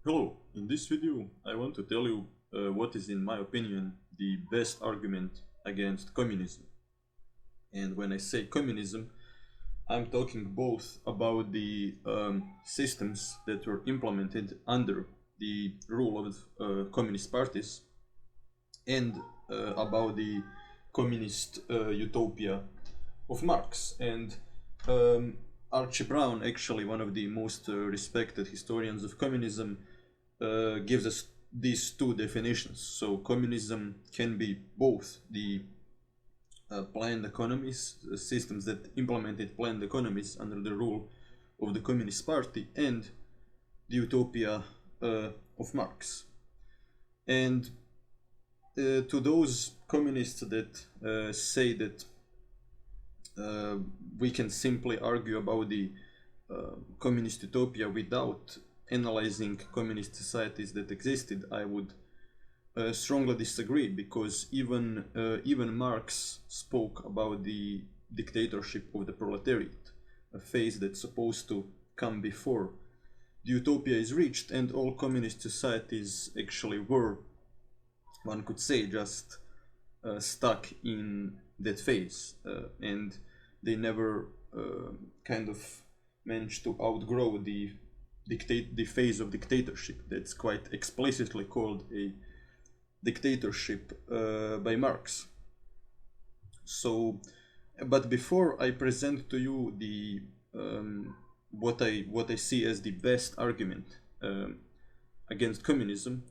Hello, in this video I want to tell you what is in my opinion the best argument against communism. And when I say communism, I'm talking both about the systems that were implemented under the rule of communist parties and about the communist utopia of Marx. And Archie Brown, actually one of the most respected historians of communism, gives us these two definitions. So communism can be both the planned economies, systems that implemented planned economies under the rule of the Communist Party, and the utopia of Marx. And to those communists that say that we can simply argue about the communist utopia without analyzing communist societies that existed, I would strongly disagree, because even Marx spoke about the dictatorship of the proletariat, a phase that's supposed to come before the utopia is reached, and all communist societies actually were, one could say, just stuck in that phase, and they never kind of managed to outgrow the phase of dictatorship that's quite explicitly called a dictatorship by Marx. So, but before I present to you the what I see as the best argument against communism,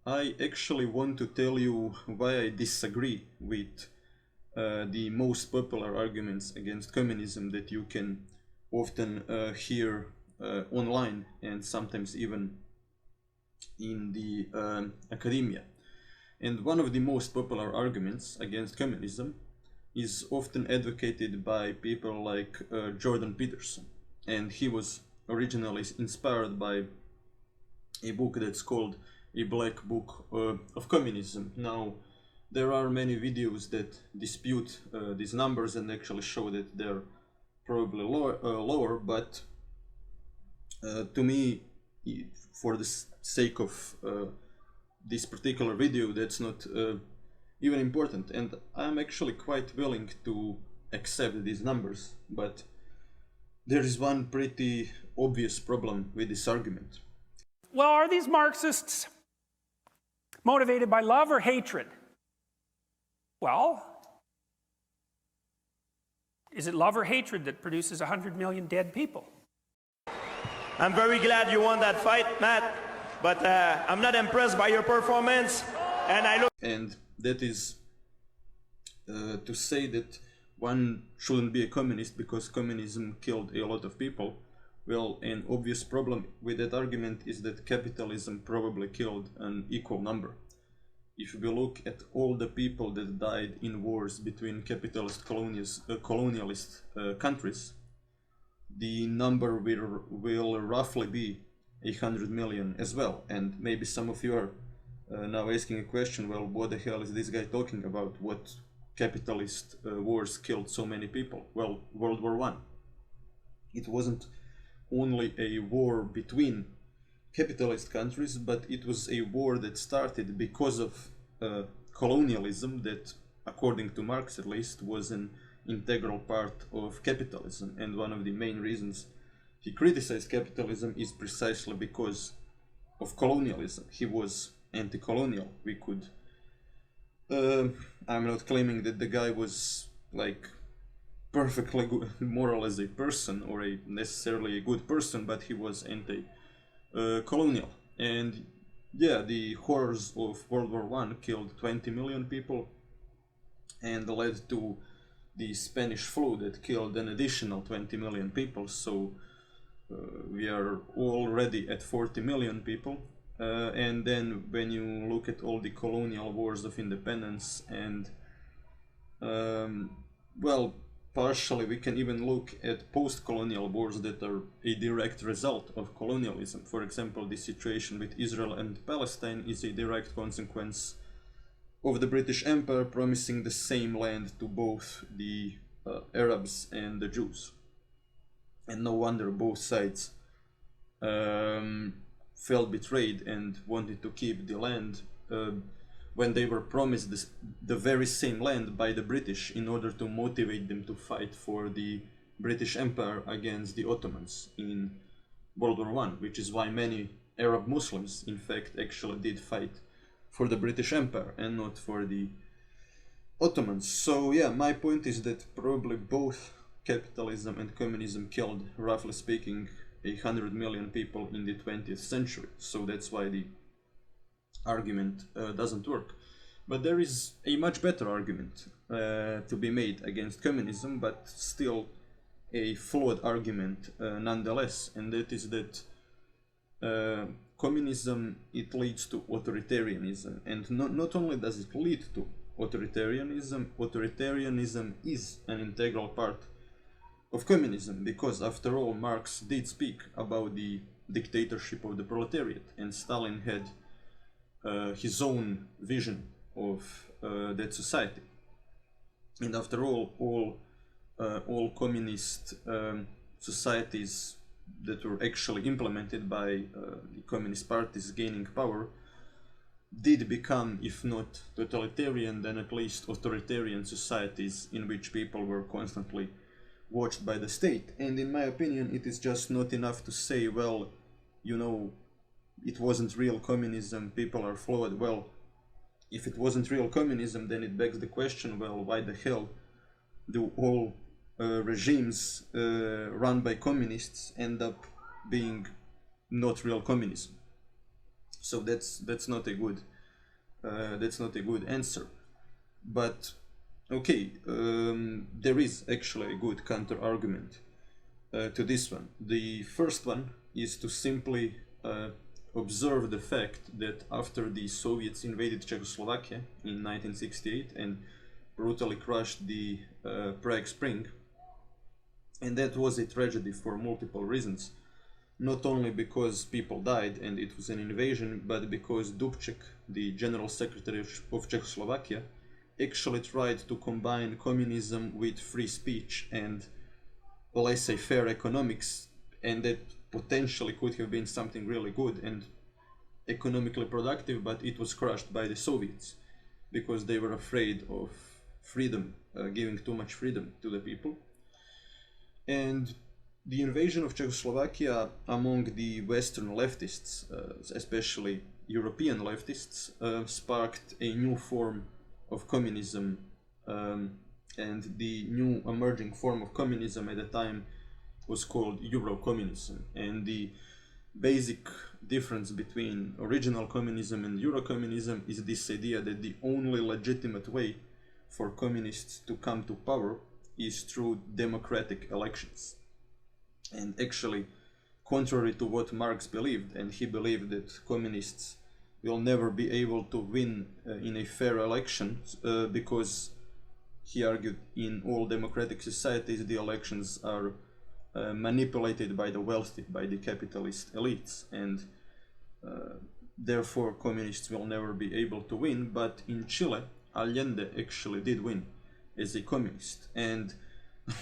I actually want to tell you why I disagree with the most popular arguments against communism that you can often hear online and sometimes even in the academia. And one of the most popular arguments against communism is often advocated by people like Jordan Peterson, and he was originally inspired by a book that's called A Black Book of Communism. Now, there are many videos that dispute these numbers and actually show that they're probably lower, but to me, for the sake of this particular video, that's not even important, and I'm actually quite willing to accept these numbers, but there is one pretty obvious problem with this argument. Well, are these Marxists motivated by love or hatred? Well, is it love or hatred that produces 100 million dead people? I'm very glad you won that fight, Matt, but I'm not impressed by your performance, and that is to say that one shouldn't be a communist because communism killed a lot of people. Well, an obvious problem with that argument is that capitalism probably killed an equal number. If we look at all the people that died in wars between capitalist colonialist countries, the number will roughly be 100 million as well. And maybe some of you are now asking a question, well, what the hell is this guy talking about? What capitalist wars killed so many people? Well, World War I. It wasn't only a war between capitalist countries, but it was a war that started because of colonialism that, according to Marx at least, was an integral part of capitalism. And one of the main reasons he criticized capitalism is precisely because of colonialism. He was anti-colonial. We could I'm not claiming that the guy was like perfectly good moral as a person or a necessarily a good person, but he was anti-colonial. And yeah, the horrors of World War I killed 20 million people and led to the Spanish flu that killed an additional 20 million people. So we are already at 40 million people. And then when you look at all the colonial wars of independence and well, partially we can even look at post-colonial wars that are a direct result of colonialism. For example, the situation with Israel and Palestine is a direct consequence of the British Empire promising the same land to both the Arabs and the Jews. And no wonder both sides felt betrayed and wanted to keep the land when they were promised the very same land by the British in order to motivate them to fight for the British Empire against the Ottomans in World War I, which is why many Arab Muslims, in fact, actually did fight for the British Empire and not for the Ottomans. So yeah, my point is that probably both capitalism and communism killed, roughly speaking, 100 million people in the 20th century. So that's why the argument doesn't work. But there is a much better argument to be made against communism, but still a flawed argument nonetheless, and that is that communism, it leads to authoritarianism, and not only does it lead to authoritarianism, authoritarianism is an integral part of communism, because after all Marx did speak about the dictatorship of the proletariat, and Stalin had his own vision of that society. And after all communist societies that were actually implemented by the communist parties gaining power did become, if not totalitarian, then at least authoritarian societies in which people were constantly watched by the state. And in my opinion, it is just not enough to say, well, you know, it wasn't real communism, people are flawed. Well, if it wasn't real communism, then it begs the question, well, why the hell do all regimes run by communists end up being not real communism? So that's not a good answer. But okay, there is actually a good counter argument to this one. The first one is to simply observe the fact that after the Soviets invaded Czechoslovakia in 1968 and brutally crushed the Prague Spring, and that was a tragedy for multiple reasons, not only because people died and it was an invasion, but because Dubček, the General Secretary of Czechoslovakia, actually tried to combine communism with free speech and laissez-faire economics, and that potentially could have been something really good and economically productive, but it was crushed by the Soviets because they were afraid of freedom, giving too much freedom to the people. And the invasion of Czechoslovakia among the Western leftists, especially European leftists, sparked a new form of communism, and the new emerging form of communism at the time was called Euro-communism. And the basic difference between original communism and Euro-communism is this idea that the only legitimate way for communists to come to power is through democratic elections. And actually, contrary to what Marx believed, and he believed that communists will never be able to win in a fair election, because he argued in all democratic societies the elections are manipulated by the wealthy, by the capitalist elites, and therefore communists will never be able to win. But in Chile, Allende actually did win as a communist. And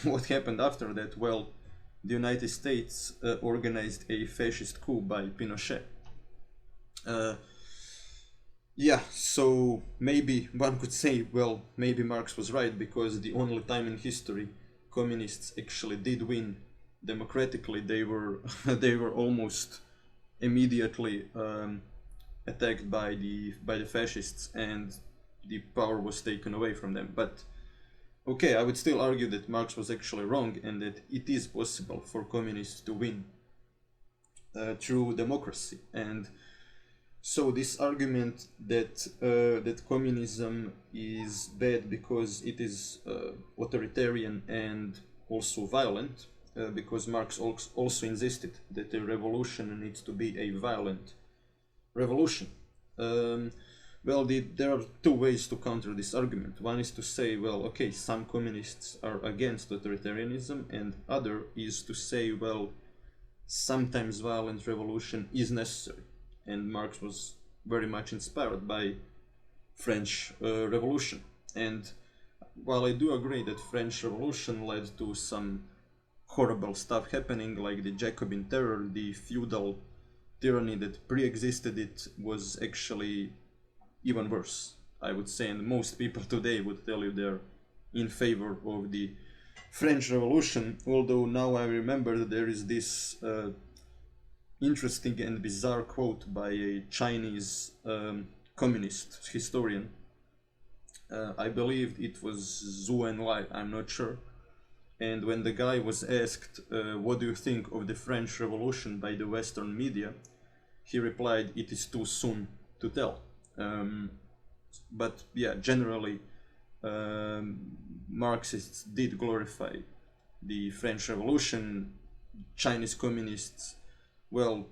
what happened after that? Well, the United States organized a fascist coup by Pinochet. Yeah, so maybe one could say, well, maybe Marx was right, because the only time in history communists actually did win democratically, they were almost immediately attacked by the fascists, and the power was taken away from them. But okay, I would still argue that Marx was actually wrong, and that it is possible for communists to win through democracy. And so this argument that that communism is bad because it is authoritarian and also violent, because Marx also insisted that a revolution needs to be a violent revolution. Well, there are two ways to counter this argument. One is to say, well, okay, some communists are against authoritarianism, and other is to say, well, sometimes violent revolution is necessary. And Marx was very much inspired by French Revolution. And while I do agree that French Revolution led to some horrible stuff happening, like the Jacobin terror, the feudal tyranny that pre-existed it was actually even worse, I would say, and most people today would tell you they're in favor of the French Revolution, although now I remember that there is this interesting and bizarre quote by a Chinese communist historian. I believe it was Zhou Enlai, I'm not sure. And when the guy was asked, what do you think of the French Revolution by the Western media, he replied, it is too soon to tell. But yeah, generally, Marxists did glorify the French Revolution. Chinese communists, well,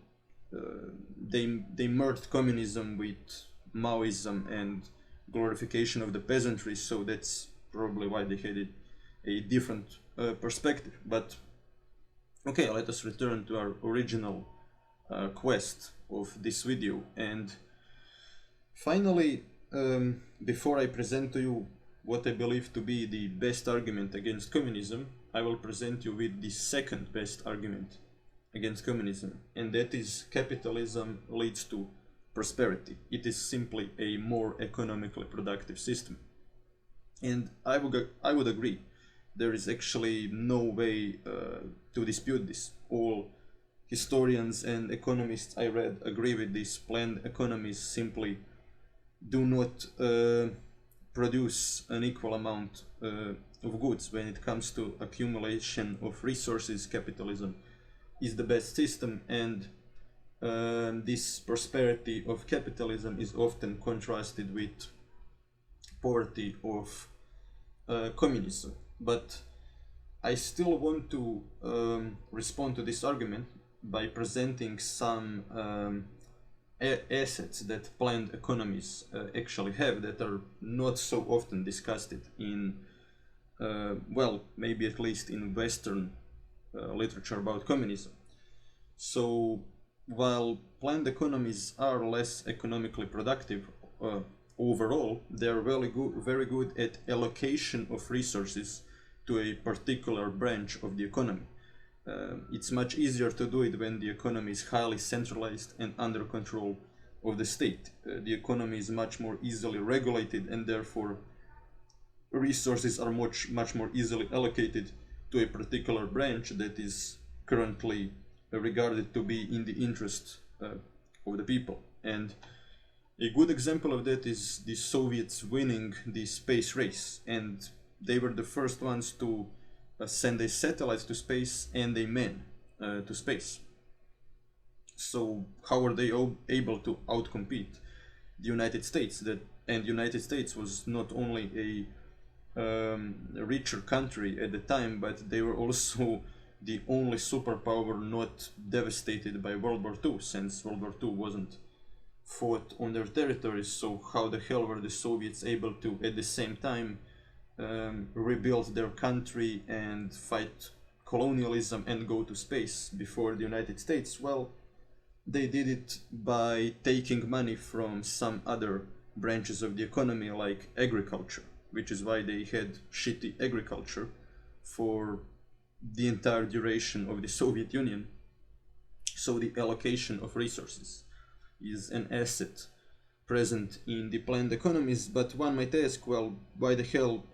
they merged communism with Maoism and glorification of the peasantry, so that's probably why they had a different perspective. But okay, let us return to our original quest of this video. And finally, before I present to you what I believe to be the best argument against communism, I will present you with the second best argument against communism, and that is capitalism leads to prosperity. It is simply a more economically productive system. And I would agree. There is actually no way to dispute this. All historians and economists I read agree with this. Planned economies simply do not produce an equal amount of goods. When it comes to accumulation of resources, capitalism is the best system, and this prosperity of capitalism is often contrasted with poverty of communism. But I still want to respond to this argument by presenting some assets that planned economies actually have that are not so often discussed in, well, maybe at least in Western literature about communism. So while planned economies are less economically productive overall, they are very good at allocation of resources to a particular branch of the economy. It's much easier to do it when the economy is highly centralized and under control of the state. The economy is much more easily regulated, and therefore resources are much more easily allocated to a particular branch that is currently regarded to be in the interest of the people. And a good example of that is the Soviets winning the space race, and they were the first ones to send a satellite to space and a man to space. So how were they able to outcompete the United States? And United States was not only a richer country at the time, but they were also the only superpower not devastated by World War II, since World War II wasn't fought on their territories. So how the hell were the Soviets able to at the same time rebuild their country and fight colonialism and go to space before the United States? Well, they did it by taking money from some other branches of the economy, like agriculture, which is why they had shitty agriculture for the entire duration of the Soviet Union. So the allocation of resources is an asset present in the planned economies. But one might ask, well, why the hell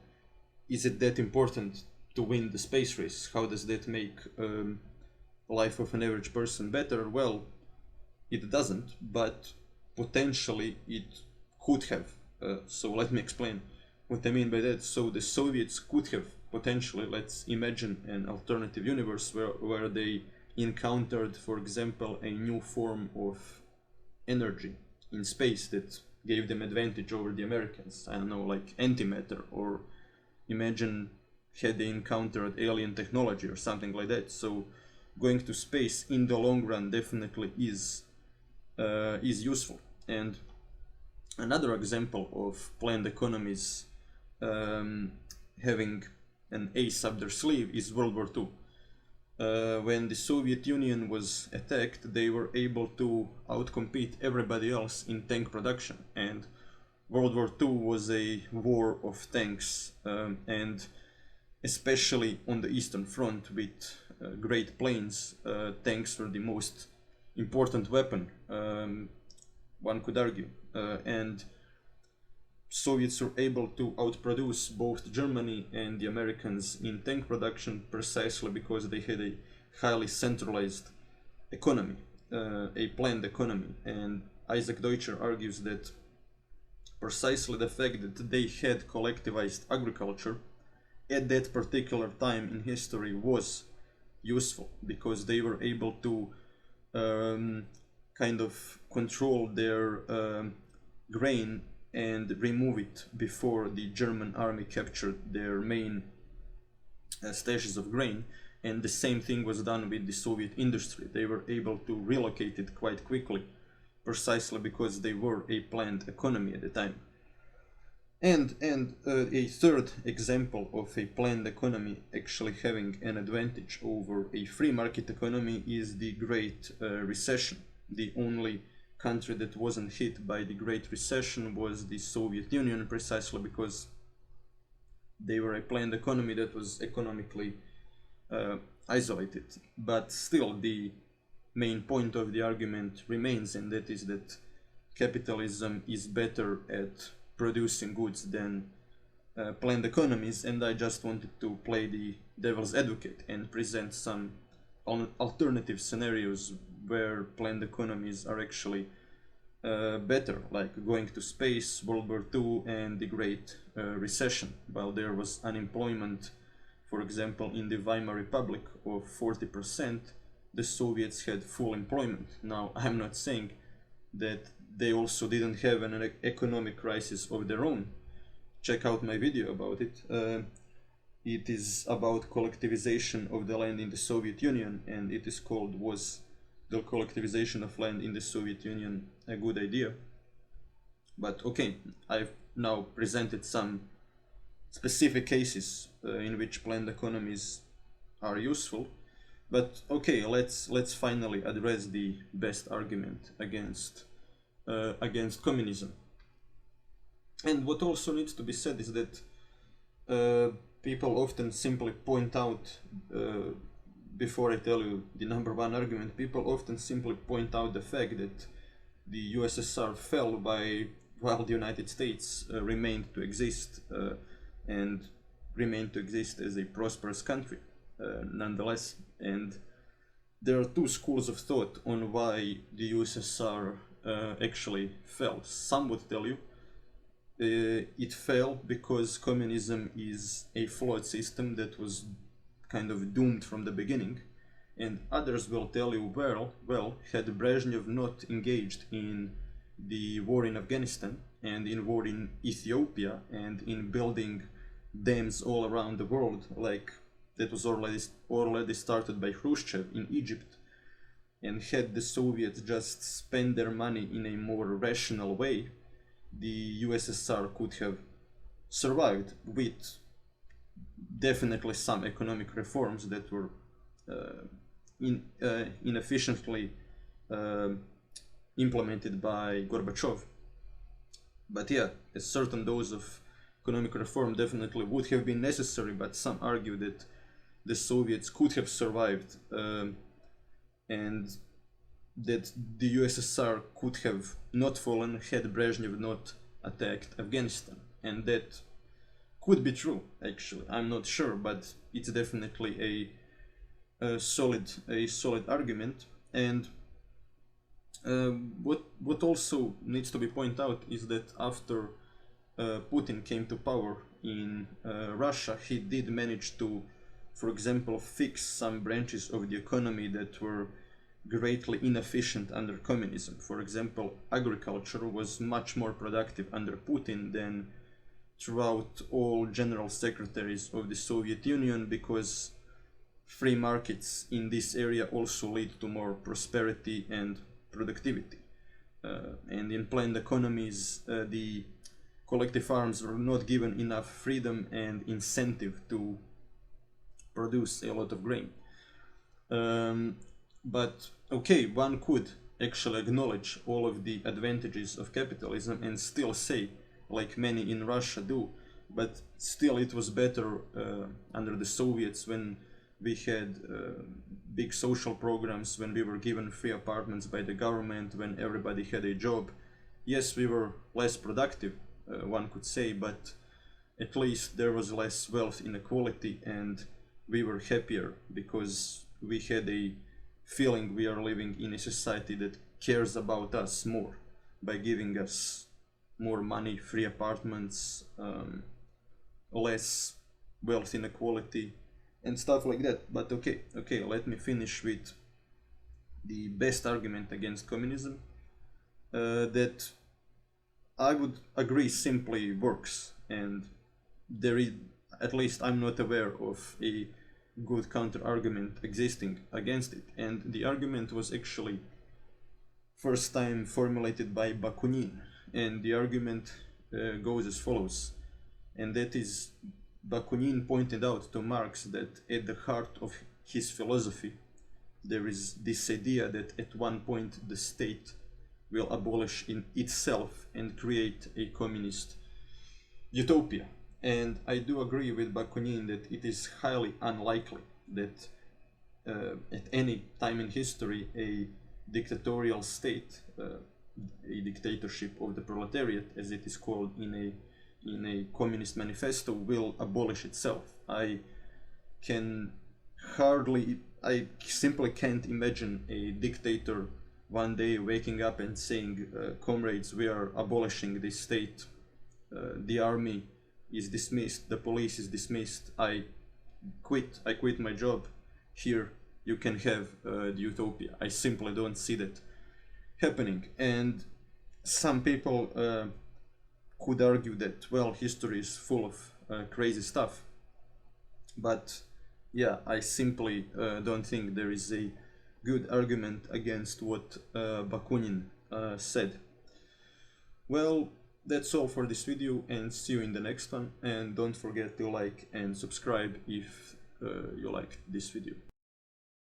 is it that important to win the space race? How does that make life of an average person better? Well, it doesn't, but potentially it could have. So let me explain what I mean by that. So the Soviets could have potentially, let's imagine an alternative universe where they encountered, for example, a new form of energy in space that gave them advantage over the Americans. I don't know, like antimatter, or imagine had they encountered alien technology or something like that. So going to space in the long run definitely is useful. And another example of planned economies having an ace up their sleeve is World War II. When the Soviet Union was attacked, they were able to outcompete everybody else in tank production, and World War II was a war of tanks, and especially on the Eastern Front with Great Plains, tanks were the most important weapon, one could argue, and Soviets were able to outproduce both Germany and the Americans in tank production precisely because they had a highly centralized economy, a planned economy. And Isaac Deutscher argues that precisely the fact that they had collectivized agriculture at that particular time in history was useful, because they were able to kind of control their grain and remove it before the German army captured their main stashes of grain. And the same thing was done with the Soviet industry. They were able to relocate it quite quickly, precisely because they were a planned economy at the time. And a third example of a planned economy actually having an advantage over a free market economy is the Great Recession. The only country that wasn't hit by the Great Recession was the Soviet Union, precisely because they were a planned economy that was economically isolated. But still, the main point of the argument remains, and that is that capitalism is better at producing goods than planned economies. And I just wanted to play the devil's advocate and present some alternative scenarios where planned economies are actually better, like going to space, World War II, and the Great Recession. While there was unemployment, for example, in the Weimar Republic of 40%, the Soviets had full employment. Now, I'm not saying that they also didn't have an economic crisis of their own. Check out my video about it. It is about collectivization of the land in the Soviet Union, and it is called "Was the collectivization of land in the Soviet Union a good idea?" But okay, I've now presented some specific cases in which planned economies are useful. But okay, let's finally address the best argument against communism. And what also needs to be said is that people often simply point out, before I tell you the number one argument, people often simply point out the fact that the USSR fell while the United States remained to exist, and remained to exist as a prosperous country nonetheless. And there are two schools of thought on why the USSR actually fell. Some would tell you it fell because communism is a flawed system that was kind of doomed from the beginning, and others will tell you, well, had Brezhnev not engaged in the war in Afghanistan and in war in Ethiopia and in building dams all around the world, like that was already started by Khrushchev in Egypt, and had the Soviets just spent their money in a more rational way, the USSR could have survived with definitely some economic reforms that were inefficiently implemented by Gorbachev. But yeah, a certain dose of economic reform definitely would have been necessary, but some argue that the Soviets could have survived and that the USSR could have not fallen had Brezhnev not attacked Afghanistan. And that could be true, actually. I'm not sure, but it's definitely a solid argument. And what also needs to be pointed out is that after Putin came to power in Russia, he did manage to, for example, fix some branches of the economy that were greatly inefficient under communism. For example, agriculture was much more productive under Putin than throughout all general secretaries of the Soviet Union, because free markets in this area also lead to more prosperity and productivity. And in planned economies, the collective farms were not given enough freedom and incentive to produce a lot of grain. But okay, one could actually acknowledge all of the advantages of capitalism and still say, like many in Russia do, but still it was better under the Soviets when we had big social programs, when we were given free apartments by the government, when everybody had a job. Yes, we were less productive, one could say, but at least there was less wealth inequality, and we were happier because we had a feeling we are living in a society that cares about us more by giving us more money, free apartments, less wealth inequality, and stuff like that. But okay, let me finish with the best argument against communism, that I would agree simply works, and there is, at least I'm not aware of a good counter argument existing against it. And the argument was actually first time formulated by Bakunin, and the argument goes as follows, and that is, Bakunin pointed out to Marx that at the heart of his philosophy there is this idea that at one point the state will abolish in itself and create a communist utopia. And I do agree with Bakunin that it is highly unlikely that at any time in history a dictatorial state, a dictatorship of the proletariat, as it is called in a communist manifesto, will abolish itself. I simply can't imagine a dictator one day waking up and saying, comrades, we are abolishing this state, the army is dismissed, the police is dismissed, I quit my job, here you can have the utopia. I simply don't see that happening. And some people could argue that, well, history is full of crazy stuff, but yeah, I simply don't think there is a good argument against what Bakunin said. Well, that's all for this video, and see you in the next one, and don't forget to like and subscribe if you liked this video.